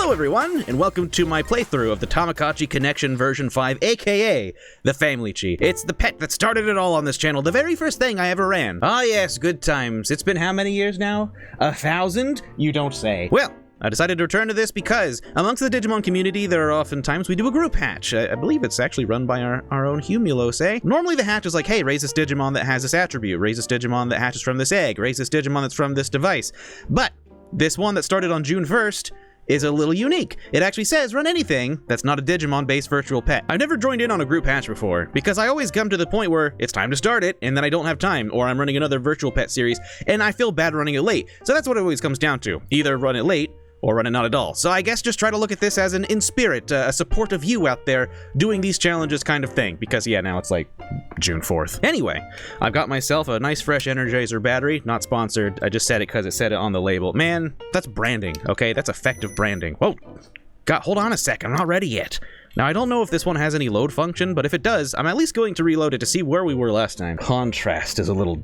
Hello everyone, and welcome to my playthrough of the Tamagotchi Connection version 5, AKA the Familitchi. It's the pet that started it all on this channel, the very first thing I ever ran. Ah yes, good times. It's been how many years now? 1,000? You don't say. Well, I decided to return to this because amongst the Digimon community, there are often times we do a group hatch. I believe it's actually run by our own Humulos, eh? Normally the hatch is like, hey, raise this Digimon that has this attribute, raise this Digimon that hatches from this egg, raise this Digimon that's from this device. But this one that started on June 1st is a little unique. It actually says run anything that's not a Digimon-based virtual pet. I've never joined in on a group hatch before, because I always come to the point where it's time to start it, and then I don't have time, or I'm running another virtual pet series, and I feel bad running it late. So that's what it always comes down to. Either run it late, or run it not at all. So I guess just try to look at this as an in spirit, a support of you out there doing these challenges kind of thing, because yeah, now it's like June 4th. Anyway, I've got myself a nice fresh Energizer battery, not sponsored, I just said it because it said it on the label. Man, that's branding, okay? That's effective branding. Whoa, God, hold on a sec, I'm not ready yet. Now, I don't know if this one has any load function, but if it does, I'm at least going to reload it to see where we were last time. Contrast is a little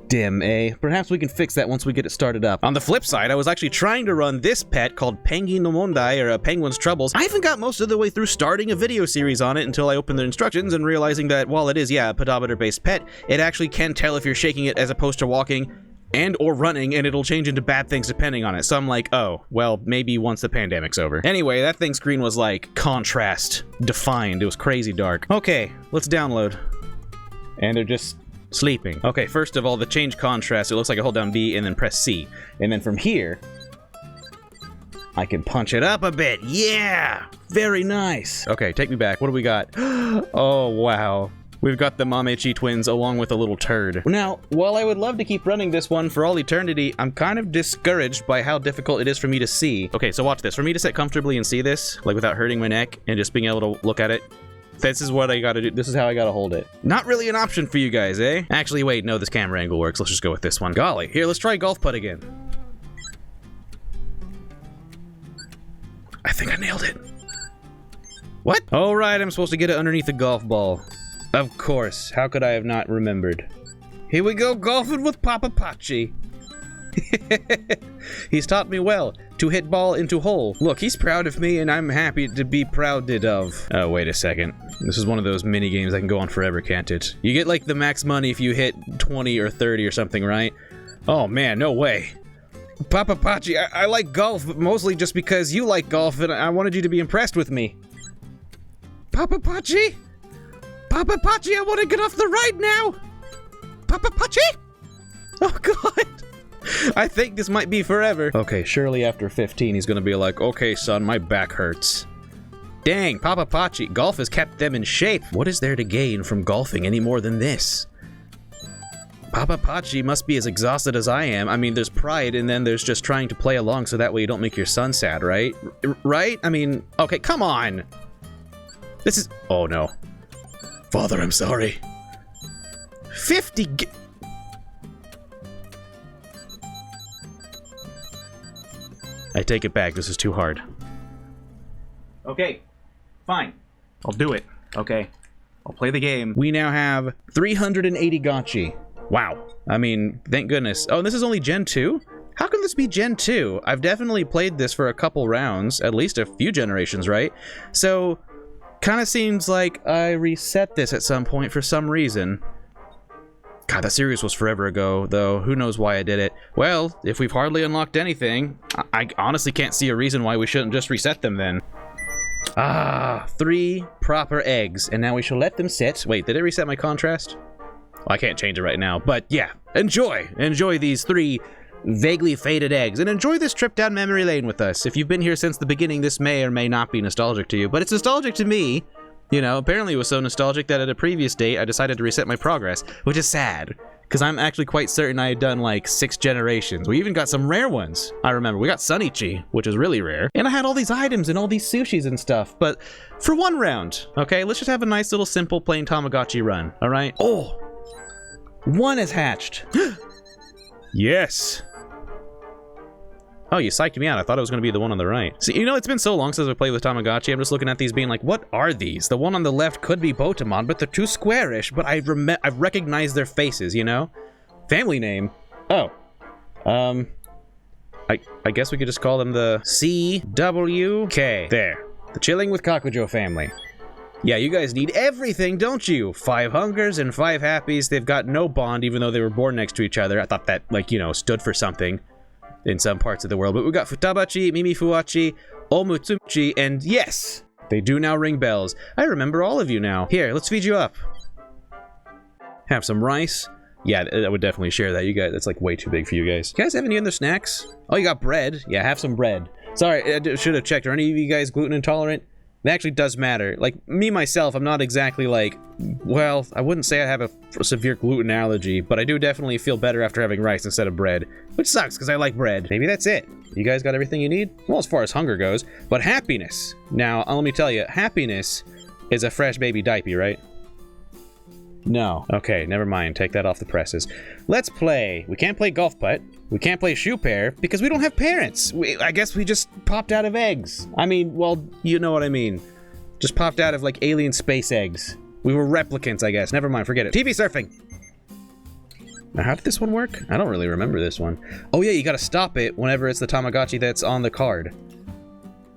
dim, eh? Perhaps we can fix that once we get it started up. On the flip side, I was actually trying to run this pet called Pengi no Mondai, or Penguin's Troubles. I even got most of the way through starting a video series on it until I opened the instructions and realizing that while it is, yeah, a pedometer-based pet, it actually can tell if you're shaking it as opposed to walking and or running, and it'll change into bad things depending on it. So I'm like, oh, well, maybe once the pandemic's over. Anyway, that thing's screen was like contrast defined. It was crazy dark. Okay, let's download. And they're just sleeping. Okay, first of all, the change contrast, it looks like I hold down B and then press C. And then from here, I can punch it up a bit. Yeah! Very nice. Okay, take me back. What do we got? Oh, wow. We've got the Mamechi twins along with a little turd. Now, while I would love to keep running this one for all eternity, I'm kind of discouraged by how difficult it is for me to see. Okay, so watch this. For me to sit comfortably and see this, like without hurting my neck and just being able to look at it, this is what I gotta do. This is how I gotta hold it. Not really an option for you guys, eh? Actually, wait, no, this camera angle works. Let's just go with this one. Golly. Here, let's try golf putt again. I think I nailed it. What? All right, I'm supposed to get it underneath the golf ball. Of course. How could I have not remembered? Here we go, golfing with Papa Pachi. He's taught me well to hit ball into hole. Look, he's proud of me and I'm happy to be prouded of. Oh, wait a second. This is one of those mini games that can go on forever, can't it? You get like the max money if you hit 20 or 30 or something, right? Oh man, no way. Papa Pachi, I like golf, but mostly just because you like golf and I wanted you to be impressed with me. Papa Pachi? Papa Pachi, I want to get off the ride now! Papa Pachi? Oh god! I think this might be forever. Okay, surely after 15 he's gonna be like, okay son, my back hurts. Dang, Papa Pachi, golf has kept them in shape. What is there to gain from golfing any more than this? Papa Pachi must be as exhausted as I am. I mean, there's pride and then there's just trying to play along so that way you don't make your son sad, right? Right? I mean, okay, come on! This is... oh no. Father, I'm sorry. 50 I take it back, this is too hard. Okay, fine. I'll do it, okay? I'll play the game. We now have 380 Gotchi. Wow. I mean, thank goodness. Oh, this is only Gen 2? How can this be Gen 2? I've definitely played this for a couple rounds, at least a few generations, right? So, kind of seems like I reset this at some point for some reason. God, that series was forever ago, though. Who knows why I did it. Well, if we've hardly unlocked anything, I honestly can't see a reason why we shouldn't just reset them then. Ah, 3 proper eggs, and now we shall let them sit. Wait, did it reset my contrast? Well, I can't change it right now, but yeah, enjoy! Enjoy these 3 vaguely faded eggs, and enjoy this trip down memory lane with us. If you've been here since the beginning, this may or may not be nostalgic to you, but it's nostalgic to me. You know, apparently it was so nostalgic that at a previous date, I decided to reset my progress, which is sad, because I'm actually quite certain I had done like 6 generations. We even got some rare ones. I remember, we got Sunichi, which is really rare, and I had all these items and all these sushis and stuff, but for one round, okay, let's just have a nice little simple plain Tamagotchi run, all right? Oh, 1 is hatched. Yes. Oh, you psyched me out. I thought it was going to be the one on the right. See, you know, it's been so long since I played with Tamagotchi. I'm just looking at these being like, what are these? The one on the left could be Botamon, but they're too squarish, but I recognize their faces, you know? Family name. Oh. I guess we could just call them the CWK. There. The Chilling with Cockwajo family. Yeah, you guys need everything, don't you? 5 hungers and 5 happies. They've got no bond, even though they were born next to each other. I thought that, like, you know, stood for something in some parts of the world. But we got Futabachi, Mimi Fuwachi, Omutsuchi, and yes, they do now ring bells. I remember all of you now. Here, let's feed you up. Have some rice. Yeah, I would definitely share that. You guys, it's like way too big for you guys. You guys have any other snacks? Oh, you got bread? Yeah, have some bread. Sorry, I should have checked. Are any of you guys gluten intolerant? It actually does matter. Like, me, myself, I'm not exactly like, well, I wouldn't say I have a severe gluten allergy, but I do definitely feel better after having rice instead of bread, which sucks because I like bread. Maybe that's it. You guys got everything you need? Well, as far as hunger goes, but happiness. Now, let me tell you, happiness is a fresh baby diaper, right? No. Okay, never mind. Take that off the presses. Let's play. We can't play golf putt. We can't play shoe pair because we don't have parents. I guess we just popped out of eggs. I mean, well, you know what I mean. Just popped out of like alien space eggs. We were replicants, I guess. Never mind, forget it. TV surfing. Now, how did this one work? I don't really remember this one. Oh yeah, you gotta stop it whenever it's the Tamagotchi that's on the card.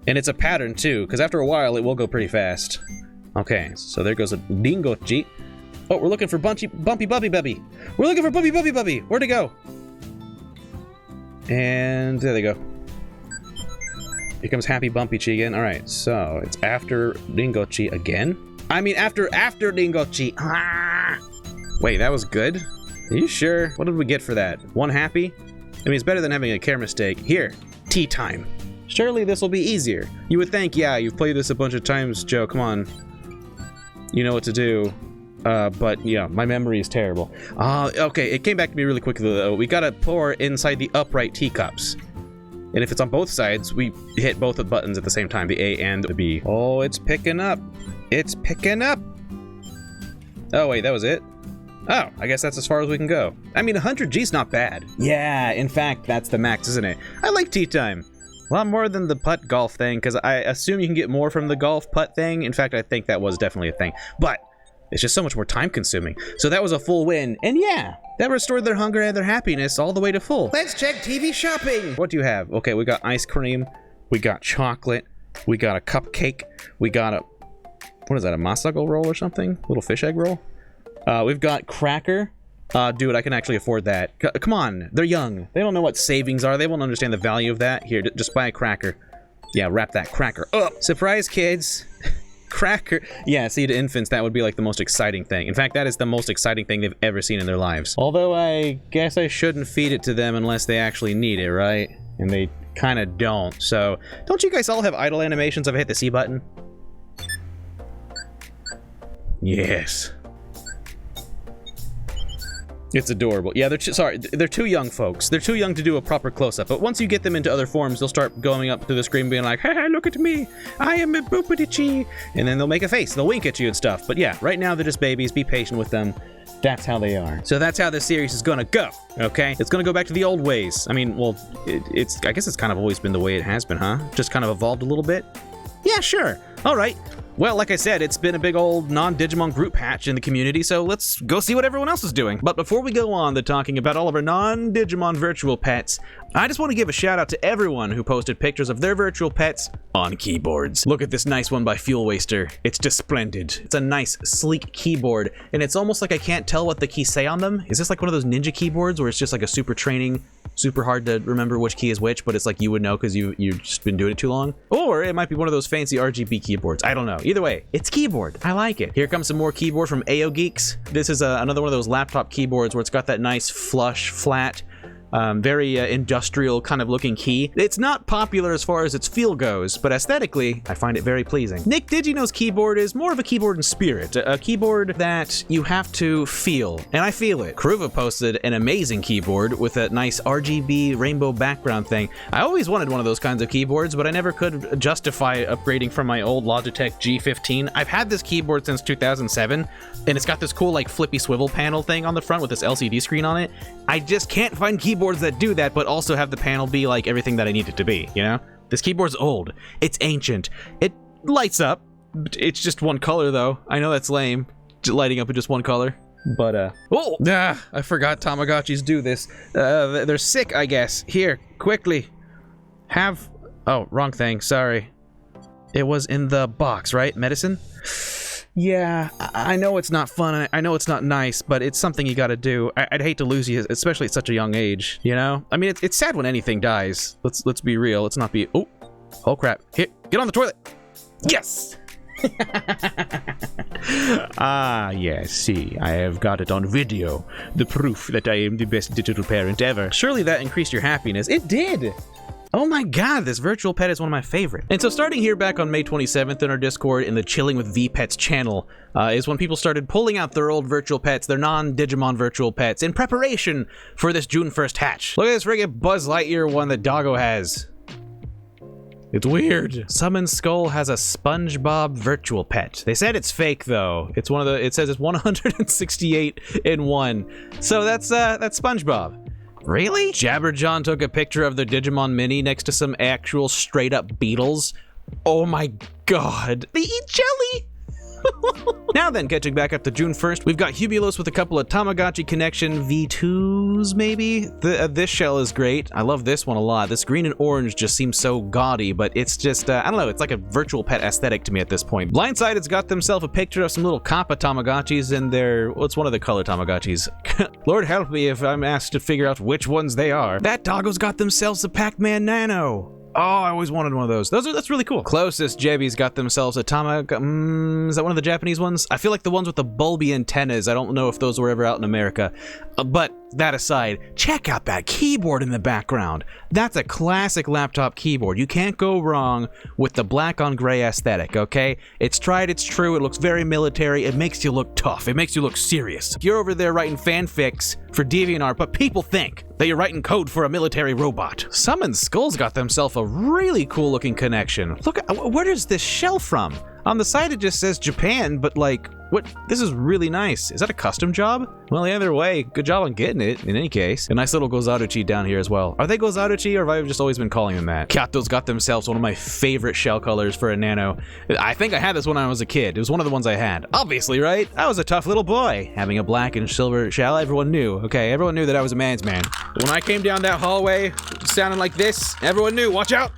And it's a pattern too, because after a while it will go pretty fast. Okay, so there goes a Dingochi. Oh, we're looking for Bumpy Bubby Bubby. We're looking for Bumpy Bubby Bubby. Where'd it go? And there they go. Here comes Happy Bumpy Chi again. All right, so it's after Dingochi again. I mean, after Dingochi. Ah! Wait, that was good? Are you sure? What did we get for that? 1 happy? I mean, it's better than having a care mistake. Here, tea time. Surely this will be easier. You would think, yeah, you've played this a bunch of times, Joe. Come on. You know what to do. But yeah, my memory is terrible. Okay, it came back to me really quickly though. We gotta pour inside the upright teacups. And if it's on both sides, we hit both the buttons at the same time, the A and the B. Oh, it's picking up. It's picking up. Oh wait, that was it? Oh, I guess that's as far as we can go. I mean, 100G's not bad. Yeah, in fact, that's the max, isn't it? I like tea time. A lot more than the putt golf thing, because I assume you can get more from the golf putt thing. In fact, I think that was definitely a thing. But it's just so much more time consuming. So that was a full win. And yeah, that restored their hunger and their happiness all the way to full. Let's check TV shopping. What do you have? Okay, we got ice cream. We got chocolate. We got a cupcake. We got a, what is that, a masago roll or something? Little fish egg roll? We've got cracker. Dude, I can actually afford that. Come on, they're young. They don't know what savings are. They won't understand the value of that. Here, just buy a cracker. Yeah, wrap that cracker up. Surprise, kids. Cracker. Yeah, see, to infants, that would be like the most exciting thing. In fact, that is the most exciting thing they've ever seen in their lives. Although I guess I shouldn't feed it to them unless they actually need it, right? And they kind of don't. So, don't you guys all have idle animations of I hit the C button? Yes. It's adorable. Yeah, they're too young, folks. They're too young to do a proper close-up, but once you get them into other forms, they'll start going up to the screen being like, hey, look at me, I am a boopity-chee, and then they'll make a face, they'll wink at you and stuff. But yeah, right now they're just babies, be patient with them. That's how they are. So that's how this series is gonna go, okay? It's gonna go back to the old ways. I mean, well, I guess it's kind of always been the way it has been, huh? Just kind of evolved a little bit? Yeah, sure. All right. Well, like I said, it's been a big old non-Digimon group patch in the community, so let's go see what everyone else is doing. But before we go on to talking about all of our non-Digimon virtual pets, I just want to give a shout out to everyone who posted pictures of their virtual pets on keyboards. Look at this nice one by Fuel Waster. It's just splendid. It's a nice, sleek keyboard, and it's almost like I can't tell what the keys say on them. Is this like one of those ninja keyboards where it's just like a super training, super hard to remember which key is which, but it's like you would know because you've just been doing it too long? Or it might be one of those fancy RGB keyboards. I don't know. Either way, it's keyboard. I like it. Here comes some more keyboard from AO Geeks. This is another one of those laptop keyboards where it's got that nice flush, flat, very industrial kind of looking key. It's not popular as far as its feel goes, but aesthetically, I find it very pleasing. Nick Digino's keyboard is more of a keyboard in spirit, a keyboard that you have to feel, and I feel it. Kruva posted an amazing keyboard with a nice RGB rainbow background thing. I always wanted one of those kinds of keyboards, but I never could justify upgrading from my old Logitech G15. I've had this keyboard since 2007, and it's got this cool like flippy swivel panel thing on the front with this LCD screen on it. I just can't find keyboards that do that, but also have the panel be like everything that I need it to be, you know? This keyboard's old. It's ancient. It lights up. It's just one color, though. I know that's lame, lighting up in just one color. But, I forgot Tamagotchis do this. They're sick, I guess. Here, quickly. have... Oh, wrong thing. Sorry. It was in the box, right? Medicine? Yeah, I know it's not fun, I know it's not nice, but it's something you gotta do. I'd hate to lose you, especially at such a young age, you know? I mean, it's sad when anything dies. Let's be real. Let's not be... Oh crap. Here, get on the toilet! Yes! Ah, yes, see, I have got it on video. The proof that I am the best digital parent ever. Surely that increased your happiness. It did! Oh my god, this virtual pet is one of my favorites. And so starting here back on May 27th in our Discord in the Chilling with VPets channel is when people started pulling out their old virtual pets, their non-Digimon virtual pets, in preparation for this June 1st hatch. Look at this friggin' Buzz Lightyear one that Doggo has. It's weird. Summon Skull has a SpongeBob virtual pet. They said it's fake though. It's one of the, it says it's 168 in one. So that's SpongeBob. Really? Jabberjohn took a picture of the Digimon Mini next to some actual straight-up beetles. Oh my god. They eat jelly! Now then, catching back up to June 1st, we've got Humulos with a couple of Tamagotchi Connection V2s, maybe? This shell is great. I love this one a lot. This green and orange just seems so gaudy, but it's just, I don't know, it's like a virtual pet aesthetic to me at this point. Blindsided's got themselves a picture of some little Kappa Tamagotchis in their, well, it's one of the color Tamagotchis. Lord help me if I'm asked to figure out which ones they are. That Doggo's got themselves a Pac-Man Nano. Oh, I always wanted one of those. That's really cool. Closest Jebby's got themselves a is that one of the Japanese ones? I feel like the ones with the bulby antennas. I don't know if those were ever out in America. But that aside, check out that keyboard in the background. That's a classic laptop keyboard. You can't go wrong with the black on gray aesthetic, okay? It's tried, it's true, it looks very military, it makes you look tough, it makes you look serious. You're over there writing fanfics for DeviantArt, but people think that you're writing code for a military robot. Summon Skull's got themselves a really cool looking connection. Look, where is this shell from? On the side it just says Japan, but like, what? This is really nice. Is that a custom job? Well, either way, good job on getting it, in any case. A nice little Gozaruchi down here as well. Are they Gozaruchi, or have I just always been calling them that? Kyato's got themselves one of my favorite shell colors for a Nano. I think I had this when I was a kid. It was one of the ones I had. Obviously, right? I was a tough little boy. Having a black and silver shell, everyone knew. Okay, everyone knew that I was a man's man. When I came down that hallway, sounding like this, everyone knew, watch out!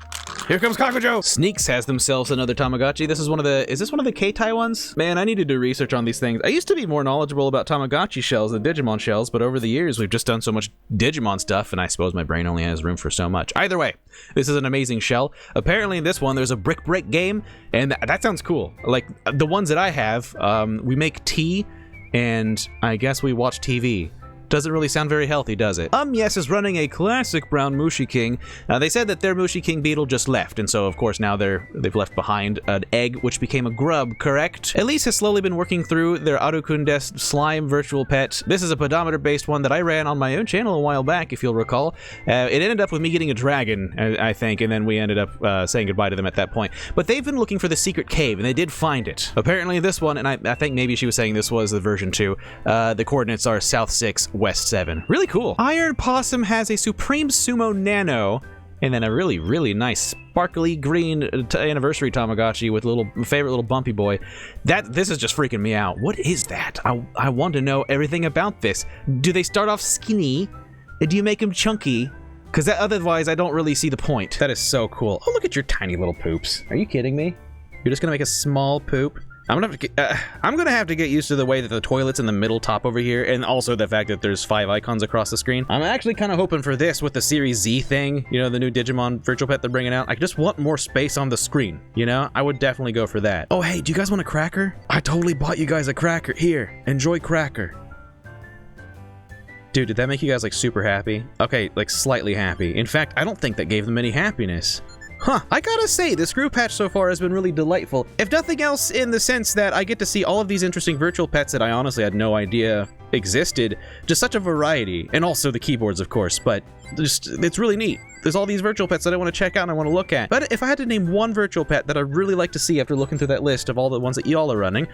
Here comes Kakujo! Sneaks has themselves another Tamagotchi. This is one of the, is this one of the K-Tai ones? Man, I need to do research on these things. I used to be more knowledgeable about Tamagotchi shells than Digimon shells, but over the years, we've just done so much Digimon stuff, and I suppose my brain only has room for so much. Either way, this is an amazing shell. Apparently in this one, there's a brick break game, and that sounds cool. Like, the ones that I have, we make tea, and I guess we watch TV. Doesn't really sound very healthy, does it? Yes is running a classic brown Mushi King. They said that their Mushi King beetle just left, and so of course now they've left behind an egg which became a grub, correct? Elise has slowly been working through their Arukundes slime virtual pet. This is a pedometer based one that I ran on my own channel a while back, if you'll recall. It ended up with me getting a dragon, I think, and then we ended up saying goodbye to them at that point. But they've been looking for the secret cave, and they did find it. Apparently this one, and I think maybe she was saying this was the version 2, the coordinates are South 6, West 7. Really cool. Iron Possum has a Supreme Sumo Nano, and then a really, really nice sparkly green anniversary Tamagotchi with favorite little bumpy boy. This is just freaking me out. What is that? I want to know everything about this. Do they start off skinny? Do you make them chunky? Because otherwise I don't really see the point. That is so cool. Oh, look at your tiny little poops. Are you kidding me? You're just gonna make a small poop? I'm gonna have to get used to the way that the toilet's in the middle top over here, and also the fact that there's 5 icons across the screen. I'm actually kind of hoping for this with the Series Z thing, you know, the new Digimon virtual pet they're bringing out. I just want more space on the screen, you know? I would definitely go for that. Oh, hey, do you guys want a cracker? I totally bought you guys a cracker. Here, enjoy cracker. Dude, did that make you guys, like, super happy? Okay, like, slightly happy. In fact, I don't think that gave them any happiness. Huh, I gotta say, this group patch so far has been really delightful. If nothing else, in the sense that I get to see all of these interesting virtual pets that I honestly had no idea existed. Just such a variety. And also the keyboards, of course, but just, it's really neat. There's all these virtual pets that I want to check out and I want to look at. But if I had to name one virtual pet that I'd really like to see after looking through that list of all the ones that y'all are running,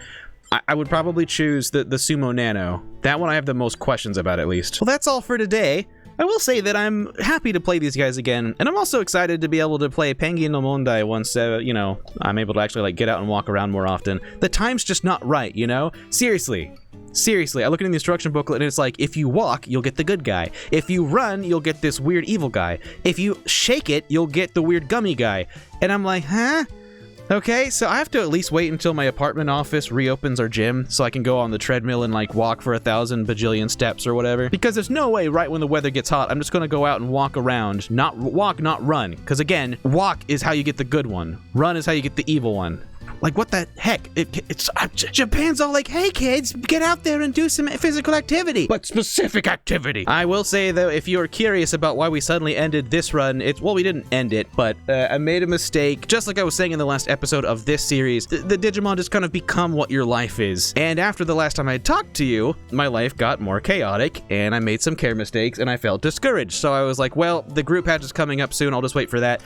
I would probably choose the Sumo Nano. That one I have the most questions about, at least. Well, that's all for today. I will say that I'm happy to play these guys again, and I'm also excited to be able to play Penguin no Mondai once, you know, I'm able to actually, like, get out and walk around more often. The time's just not right, you know? Seriously. Seriously, I look in the instruction booklet and it's like, if you walk, you'll get the good guy. If you run, you'll get this weird evil guy. If you shake it, you'll get the weird gummy guy. And I'm like, huh? Okay, so I have to at least wait until my apartment office reopens our gym so I can go on the treadmill and like walk for 1,000 bajillion steps or whatever. Because there's no way right when the weather gets hot, I'm just gonna go out and walk around. Not walk, not run. Because again, walk is how you get the good one. Run is how you get the evil one. Like, what the heck? Japan's all like, hey kids, get out there and do some physical activity. But specific activity. I will say though, if you're curious about why we suddenly ended this run, well, we didn't end it, but I made a mistake. Just like I was saying in the last episode of this series, the Digimon just kind of become what your life is. And after the last time I talked to you, my life got more chaotic and I made some care mistakes and I felt discouraged. So I was like, well, the group patch is coming up soon. I'll just wait for that.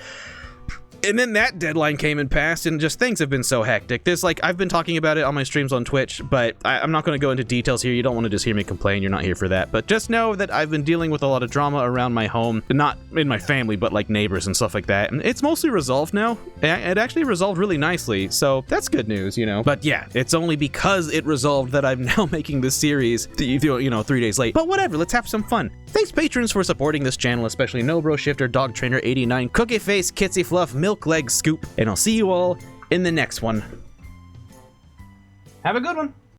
And then that deadline came and passed, and just things have been so hectic. There's like, I've been talking about it on my streams on Twitch, but I'm not going to go into details here. You don't want to just hear me complain. You're not here for that. But just know that I've been dealing with a lot of drama around my home. Not in my family, but like neighbors and stuff like that. And it's mostly resolved now. It actually resolved really nicely, so that's good news, you know. But yeah, it's only because it resolved that I'm now making this series, you know, 3 days late. But whatever, let's have some fun. Thanks patrons for supporting this channel, especially Nobro Shifter, Dog Trainer 89, Cookie Face, Kitsy Fluff, Milk Leg Scoop, and I'll see you all in the next one. Have a good one.